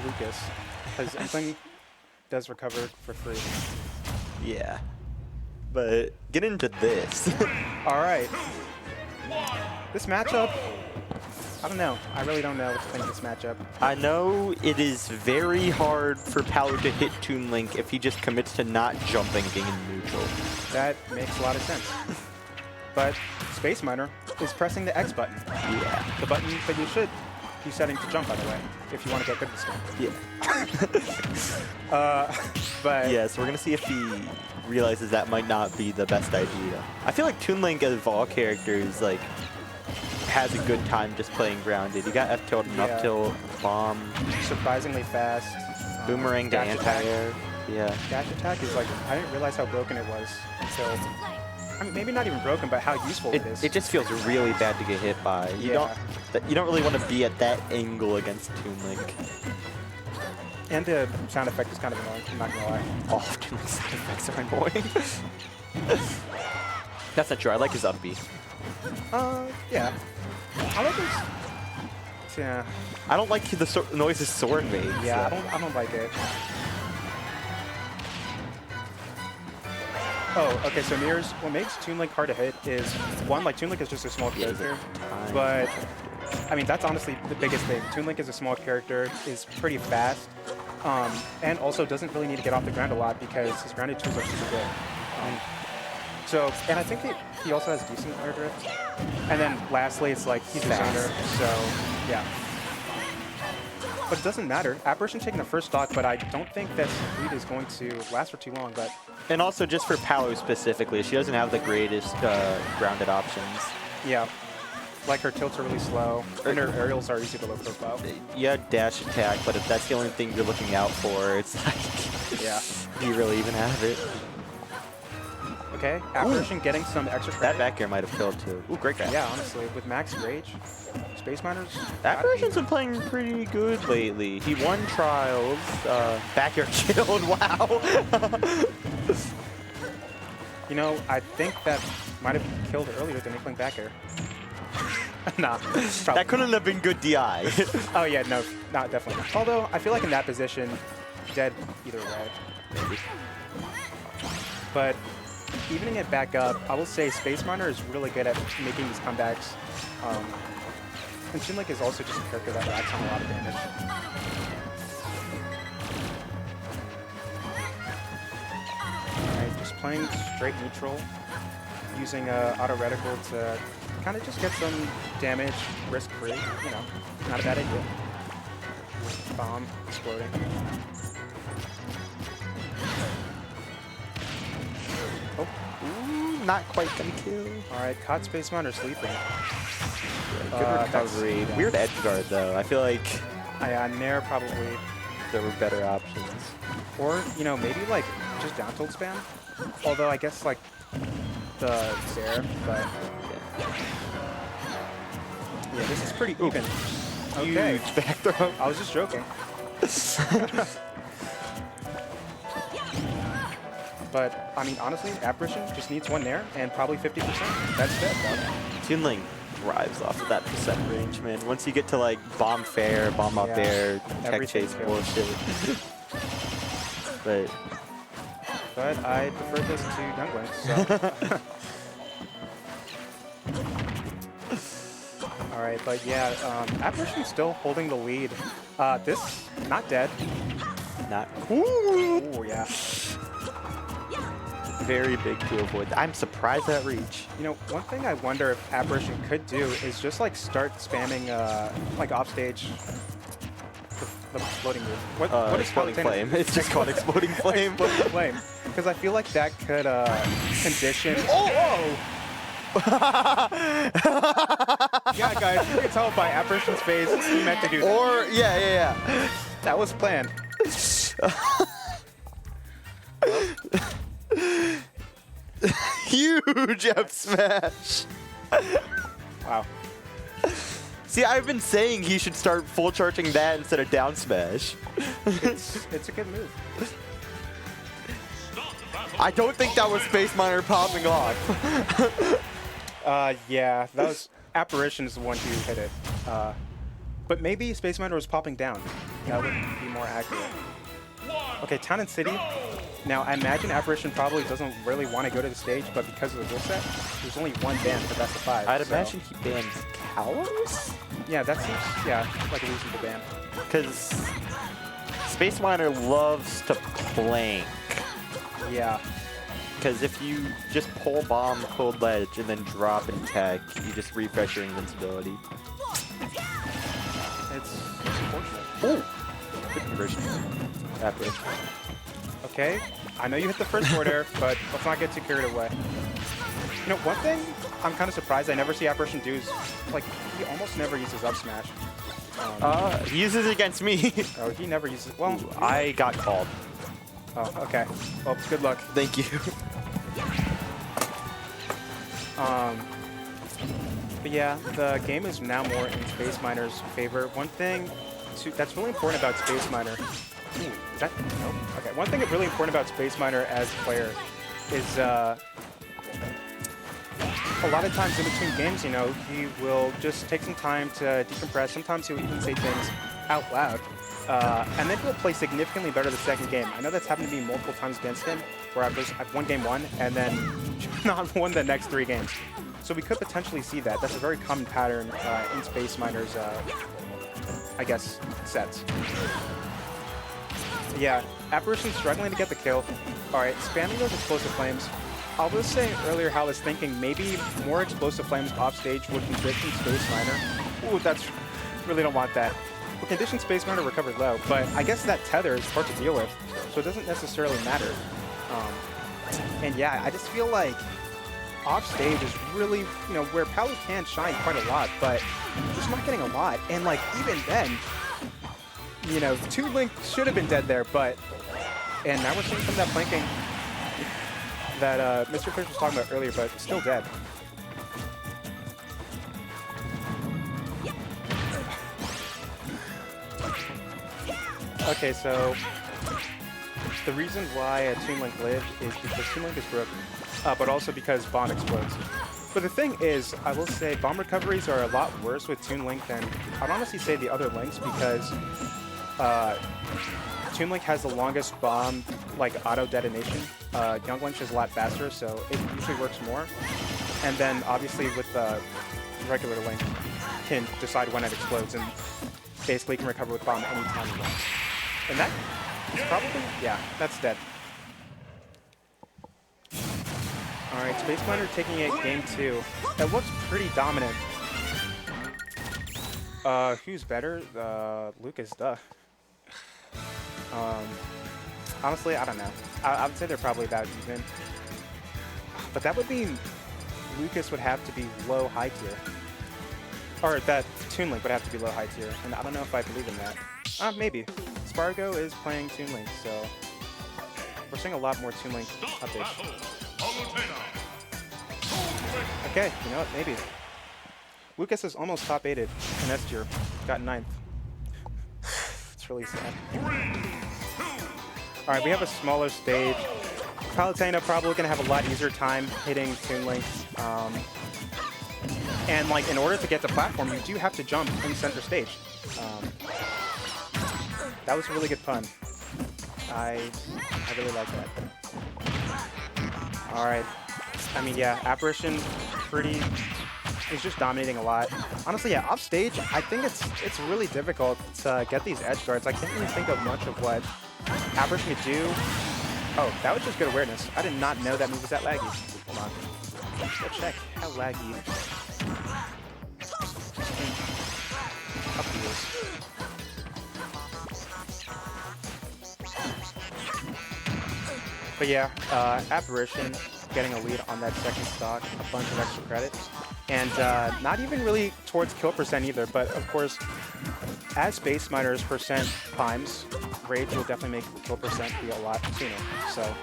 Lucas, because Inkling does recover for free. Yeah. But get into this. All right. This matchup, I don't know. I really don't know what to think of this matchup. I know it is very hard for Palu to hit Toon Link if he just commits to not jumping being in neutral. That makes a lot of sense. But SpaceMiner is pressing the X button. Yeah. The button that you should be setting to jump, by the way, if you want to get good this game. Yeah. But yeah, so we're going to see if he realizes that might not be the best idea. I feel like Toon Link, of all characters, like, has a good time just playing grounded. You got F tilt and up tilt, bomb. Surprisingly fast. Boomerang to anti-air. Yeah. Dash attack is like, I didn't realize how broken it was until, I mean, maybe not even broken, but how useful it is. It just feels really bad to get hit by. You don't really want to be at that angle against Toon Link. And the sound effect is kind of annoying, I'm not gonna lie. Oh, Toon Link's sound effects are annoying. That's not true. I like his up B. Yeah. I like his... Yeah. I don't like the noise his sword makes. Yeah, I don't like it. Oh, okay, so mirrors, what makes Toon Link hard to hit is, one, like, Toon Link is just a small character, but, I mean, that's honestly the biggest thing. Toon Link is a small character, is pretty fast, and also doesn't really need to get off the ground a lot because his grounded tools are super good. So, and I think he also has decent air drift. And then lastly, it's like, he's a zoner, so, yeah. But it doesn't matter. Apparition taking the first stock, but I don't think that lead is going to last for too long, but... And also, just for Palu specifically, she doesn't have the greatest grounded options. Yeah. Like, her tilts are really slow, and her aerials are easy to low profile. Yeah, dash attack, but if that's the only thing you're looking out for, it's like... Yeah. Do you really even have it? Okay, Apparition getting some extra credit. That back air might have killed too. Ooh, great guy. Yeah, honestly, with max rage, SpaceMiner's... Apparition's been playing pretty good lately. He won trials, back air killed, wow! You know, I think that might have killed earlier than Inkling back air. Nah, that couldn't have been good DI. Oh yeah, no, not definitely not. Although, I feel like in that position, dead either way. Maybe. But evening it back up, I will say SpaceMiner is really good at making these comebacks. And Toon Link is also just a character that racks on a lot of damage. Alright, just playing straight neutral, using auto reticle to kind of just get some damage risk-free. You know, not a bad idea. Bomb exploding. Oh, ooh, not quite gonna kill. Alright, caught SpaceMiner sleeping. Good recovery. Weird edge guard though. I feel like Nair probably there were better options. Or, you know, maybe like just down tilt spam. Although I guess like the Zare, but yeah, this is pretty even. Okay. Huge back throw. I was just joking. But, I mean, honestly, Apparition just needs one Nair and probably 50%. That's it, though. Toon Link thrives off of that percent range, man. Once you get to, like, bomb fair, bomb up air, tech chase bullshit. But I prefer this to Younglink, so... Alright, but yeah, Apparition's still holding the lead. This, not dead. Not. Ooh, yeah. Very big to avoid. I'm surprised at reach. You know, one thing I wonder if Apparition could do is just like start spamming like offstage the exploding move. What is Exploding Palutena? Flame? It's just called Exploding Flame. Exploding Flame. Because I feel like that could condition. Oh! Yeah, guys, you can tell by Apparition's face he meant to do that. Or yeah. That was planned. Huge F smash. Wow. See, I've been saying he should start full charging that instead of down smash. It's a good move. I don't think that was SpaceMiner popping off. Yeah, that was Apparition is the one who hit it. But maybe SpaceMiner was popping down. That would be more accurate. Okay, Town and City. Now, I imagine Apparition probably doesn't really want to go to the stage, but because of the rule set, there's only one ban for best of 5. I'd imagine he bans Kalos? Yeah, that seems, yeah, like a reasonable ban. Because SpaceMiner loves to plank. Yeah. Because if you just pull bomb cold ledge and then drop in tech, you just refresh your invincibility. It's unfortunate. Oh! Good conversion. Apparition. Okay, I know you hit the first forward air, but let's not get too carried away. You know, one thing I'm kind of surprised I never see Apparition do is, like, he almost never uses up smash. He uses it against me. Oh, he never uses, well, Ooh, I got called. Oh, okay. Well, good luck. Thank you. But yeah, the game is now more in SpaceMiner's favor. One thing that's really important about SpaceMiner. Is that? Nope. Okay. One thing that's really important about SpaceMiner as a player is a lot of times in between games, you know, he will just take some time to decompress. Sometimes he'll even say things out loud. And then he'll play significantly better the second game. I know that's happened to me multiple times against him, where I've won game 1 and then not won the next 3 games. So we could potentially see that. That's a very common pattern in SpaceMiner's, I guess, sets. Yeah, Apparition's struggling to get the kill. All right, spamming those explosive flames. I was saying earlier how I was thinking maybe more explosive flames off stage would condition SpaceMiner. Ooh, that's really don't want that. Well, condition SpaceMiner recovered low, but I guess that tether is hard to deal with, so it doesn't necessarily matter. And yeah, I just feel like off stage is really, you know, where Palu can shine quite a lot, but just not getting a lot. And like even then, you know, Toon Link should have been dead there, but and now we're seeing some of that flanking that Mr. Fish was talking about earlier, but still dead. Okay, so the reason why Toon Link lived is because Toon Link is broken, but also because bomb explodes. But the thing is, I will say bomb recoveries are a lot worse with Toon Link than I'd honestly say the other links, because Toon Link has the longest bomb like auto detonation. Young Link is a lot faster, so it usually works more. And then obviously with regular Link can decide when it explodes and basically can recover with bomb anytime you want. And that is probably, yeah, that's dead. Alright, SpaceMiner taking it game 2. It looks pretty dominant. Who's better? Lucas, duh. Honestly, I don't know. I would say they're probably about even. But that would mean Lucas would have to be low-high tier. Or that Toon Link would have to be low-high tier. And I don't know if I believe in that. Maybe. Spargo is playing Toon Link, so we're seeing a lot more Toon Link updates. Okay, you know what? Maybe. Lucas is almost top 8'd in S tier. Got 9th. It's really sad. Alright, we have a smaller stage. Palutena probably going to have a lot easier time hitting Toon Link. And like, in order to get the platform, you do have to jump in center stage. That was a really good pun. I really like that. Alright. I mean, yeah, Apparition he's just dominating a lot. Honestly, yeah, off stage, I think it's really difficult to get these edge guards. I can't really think of much of what Apparition could do. Oh, that was just good awareness. I did not know that move was that laggy. Hold on. Let's go check how laggy up he is. But yeah, Apparition getting a lead on that second stock, a bunch of extra credits. And not even really towards kill percent either, but of course, as SpaceMiner's percent climbs, Rage will definitely make kill percent be a lot sooner. So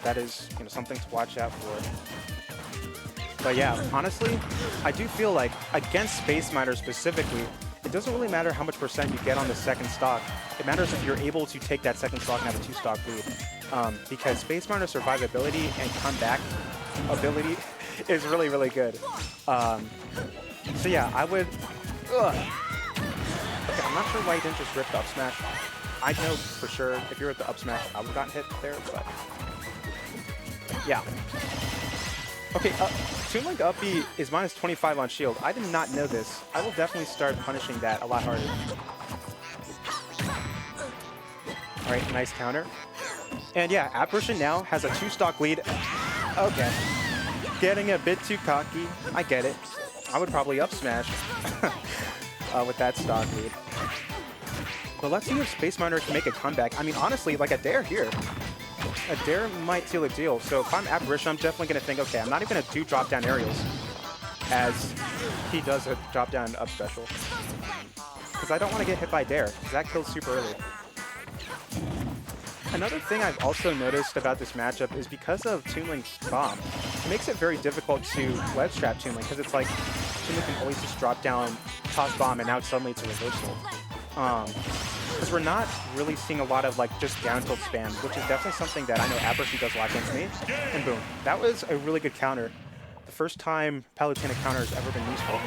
that is, you know, something to watch out for. But yeah, honestly, I do feel like against SpaceMiner specifically, it doesn't really matter how much percent you get on the second stock. It matters if you're able to take that second stock and have a 2-stock lead. Because SpaceMiner's survivability and comeback ability is really, really good. So yeah, I would... Okay, I'm not sure why he didn't just rip the up smash. I know for sure if you were at the up smash, I would have gotten hit there, but yeah. Okay, Toon Link up B is minus 25 on shield. I did not know this. I will definitely start punishing that a lot harder. All right, nice counter. And yeah, Apparition now has a 2-stock lead. Okay. Getting a bit too cocky. I get it. I would probably up smash with that stock lead. But let's see if SpaceMiner can make a comeback. I mean, honestly, like a dare here. A dare might seal a deal. So if I'm Apparition, I'm definitely going to think, okay, I'm not even going to do drop-down aerials as he does a drop-down up special. Because I don't want to get hit by dare, because that kills super early. Another thing I've also noticed about this matchup is because of Toon Link's bomb, it makes it very difficult to ledge trap Toon Link, because it's like Toon Link can always just drop down, toss bomb, and now suddenly it's a reversal. Because we're not really seeing a lot of like just down tilt spam, which is definitely something that I know Apparition does a lot against me. And boom, that was a really good counter. The first time Palutena counter has ever been useful.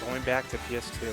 Going back to PS2.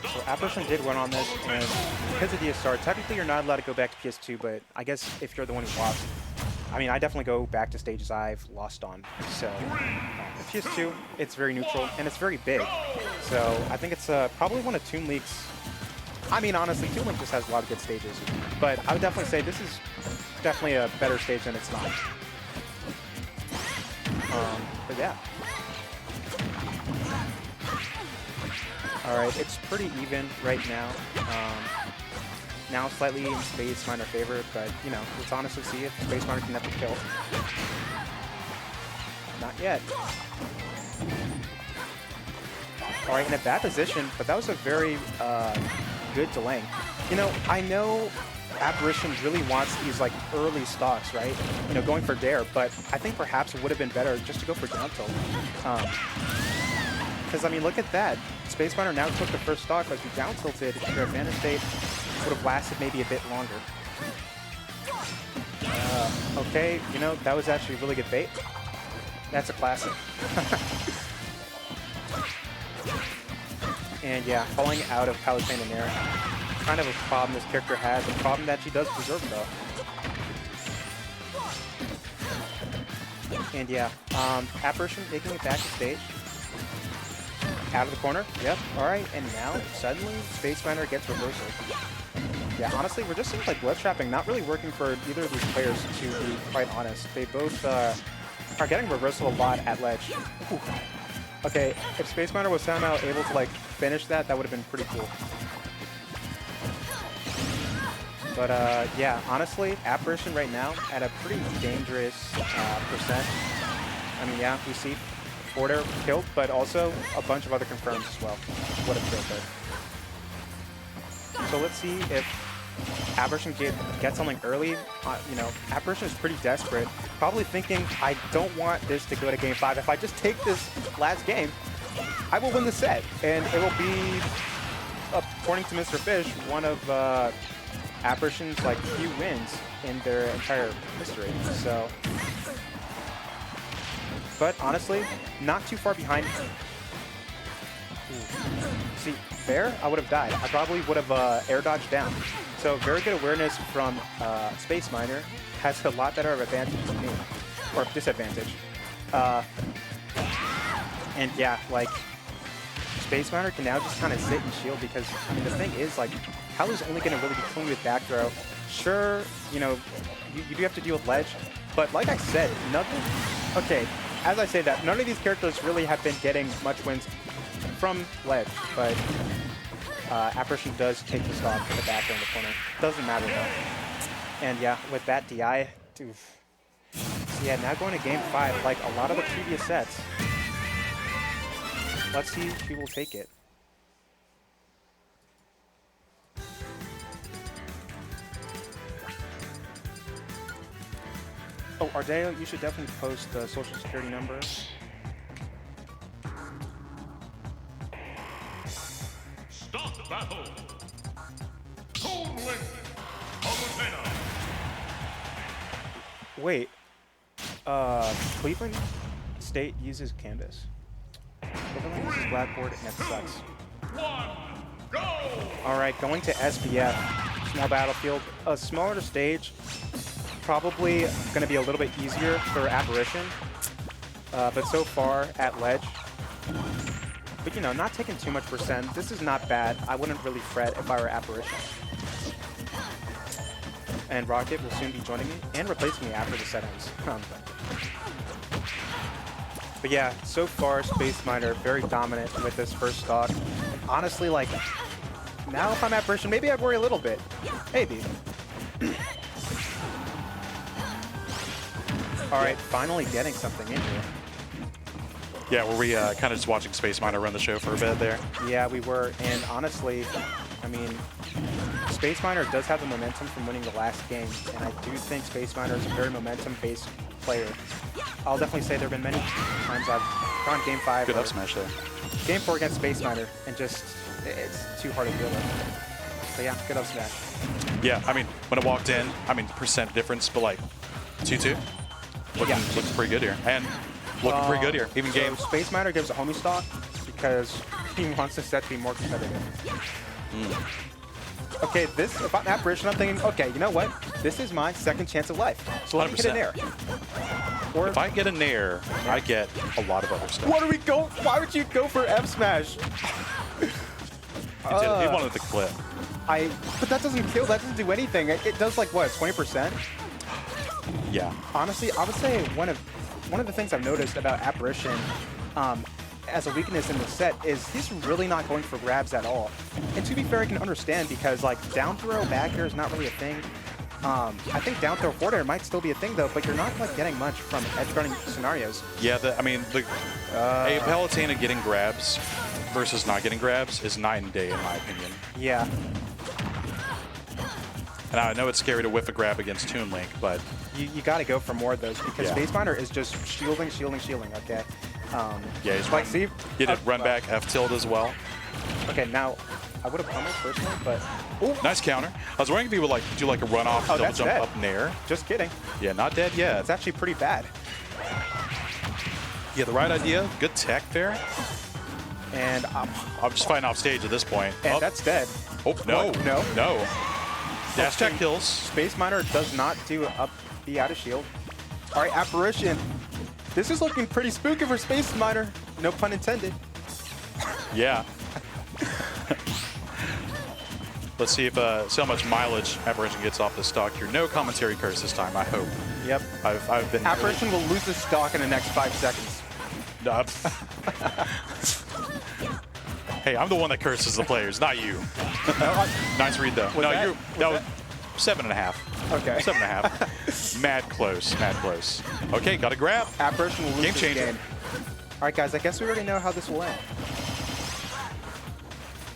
So Apparition did win on this, and because of DSR, technically you're not allowed to go back to PS2, but I guess if you're the one who lost, I mean, I definitely go back to stages I've lost on. So PS2, it's very neutral, and it's very big. So I think it's probably one of Toon Link's, I mean, honestly, Toon Link just has a lot of good stages, but I would definitely say this is definitely a better stage than it's not. But yeah. Alright, it's pretty even right now. Now slightly in SpaceMiner favor, but, you know, let's honestly see if SpaceMiner can never kill. Not yet. Alright, in a bad position, but that was a very good delaying. You know, I know Apparition really wants these, like, early stocks, right? You know, going for dare, but I think perhaps it would have been better just to go for down tilt. Because, I mean, look at that. SpaceMiner now took the first stock, but if you down tilted, your advantage state would have lasted maybe a bit longer. Okay, you know, that was actually really good bait. That's a classic. And yeah, falling out of Palutena in air. Kind of a problem this character has, a problem that she does preserve though. And yeah, Apparition making it back to stage. Out of the corner. Yep. All right. And now, suddenly, SpaceMiner gets reversal. Yeah, honestly, we're just seeing like ledge trapping not really working for either of these players, to be quite honest. They both are getting reversal a lot at ledge. Ooh. Okay, if SpaceMiner was somehow able to like finish that, that would have been pretty cool. But yeah, honestly, Apparition right now at a pretty dangerous percent. I mean, yeah, we see Order killed, but also a bunch of other confirms as well. What a kill there. So let's see if Apparition gets something early. You know, Apparition is pretty desperate. Probably thinking, I don't want this to go to game 5. If I just take this last game, I will win the set. And it will be, according to Mr. Fish, one of Apparition's like few wins in their entire history. So. But honestly, not too far behind. Ooh. See, there, I would have died. I probably would have air dodged down. So very good awareness from SpaceMiner. Has a lot better of advantage than me, or disadvantage. And yeah, like SpaceMiner can now just kind of sit and shield because I mean the thing is like, Palu's only going to really be killing with back throw. Sure, you know, you do have to deal with ledge, but like I said, nothing. Okay. As I say that, none of these characters really have been getting much wins from ledge, but Apparition does take the stock in the back or in the corner. Doesn't matter though. And yeah, with that DI, oof. So yeah, now going to game 5, like a lot of the previous sets. Let's see who will take it. Oh, Ardeo, you should definitely post the social security number. Start the battle. Toon win. Palutena. Wait. Cleveland State uses Canvas. Cleveland uses Blackboard, and it sucks. 1, go! Alright, going to SBF. Small battlefield. A smaller stage. Probably going to be a little bit easier for Apparition. But so far, at Ledge. But, you know, not taking too much percent. This is not bad. I wouldn't really fret if I were Apparition. And Rocket will soon be joining me and replacing me after the set ends. But yeah, so far, SpaceMiner very dominant with this first stock. Honestly, like, now if I'm Apparition, maybe I'd worry a little bit. Maybe. All right, finally getting something in here. Yeah, were we kind of just watching SpaceMiner run the show for a bit there? Yeah, we were, and honestly, I mean, SpaceMiner does have the momentum from winning the last game, and I do think SpaceMiner is a very momentum-based player. I'll definitely say there have been many times I've gone Game 5. Good up smash there. Game 4 against SpaceMiner, and just, it's too hard to deal with. But yeah, good up smash. Yeah, I mean, when I walked in, I mean, percent difference, but like 2-2. Looking pretty good here. And looking pretty good here. Even game. So SpaceMiner gives a homie stock because he wants the set to be more competitive. Okay, this, if I'm Apparition, I'm thinking, okay, you know what? This is my second chance of life. So let me hit an air. Or If I get a nair, I get a lot of other stuff. what do we go? Why would you go for F smash? He wanted the clip. But that doesn't kill. That doesn't do anything. It does like what, 20%? Yeah. Honestly, I would say one of the things I've noticed about Apparition as a weakness in the set is he's really not going for grabs at all. And to be fair, I can understand because like down throw, back air is not really a thing. I think down throw, forward air might still be a thing though, but you're not like getting much from edge guarding scenarios. Yeah, I mean, a Palutena getting grabs versus not getting grabs is night and day in my opinion. Yeah. And I know it's scary to whiff a grab against Toon Link, but You got to go for more of those because Yeah. SpaceMiner is just shielding, okay? yeah, he's like, run, see? he did run back F tilt as well. Okay, now, I would have pummeled personally, but... Ooh, Nice counter. I was wondering if he would like do like a run off double that's jump dead. up nair. just kidding. Yeah, not dead yet. It's actually pretty bad. Yeah, the right idea. Good tech there. And I'm just fighting off stage at this point. and that's dead. Oh, no. Whoa, no. No. Dash tech kills. SpaceMiner does not do up B out of shield. All right, Apparition. This is looking pretty spooky for SpaceMiner. No pun intended. Yeah. Let's see if see how much mileage Apparition gets off the stock here. No commentary curse this time, I hope. Yep. I've been Apparition will lose the stock in the next 5 seconds. Hey, I'm the one that curses the players, not you. Nice read though. No, that was 7.5. Okay. 7.5. Mad close, mad close. Okay, got a grab. Apparition will lose Game this changer. game. All right, guys, I guess we already know how this will end.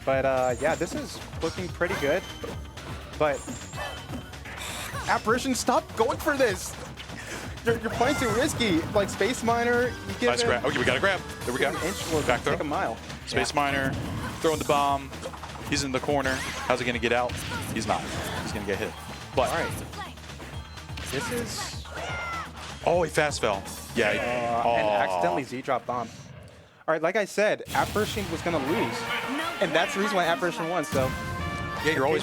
But yeah, this is looking pretty good. But Apparition, stop going for this. You're playing too risky. Like SpaceMiner, you give Nice grab. Okay, we got a grab. There we go. an inch will Back throw. take a mile. SpaceMiner throwing the bomb. He's in the corner. How's he gonna get out? He's not. He's gonna get hit. But All right. This is oh, he fast fell. Yeah. and accidentally Z-drop bomb. All right, like I said, Apparition was gonna lose, and that's the reason why Apparition won. So Yeah, you're always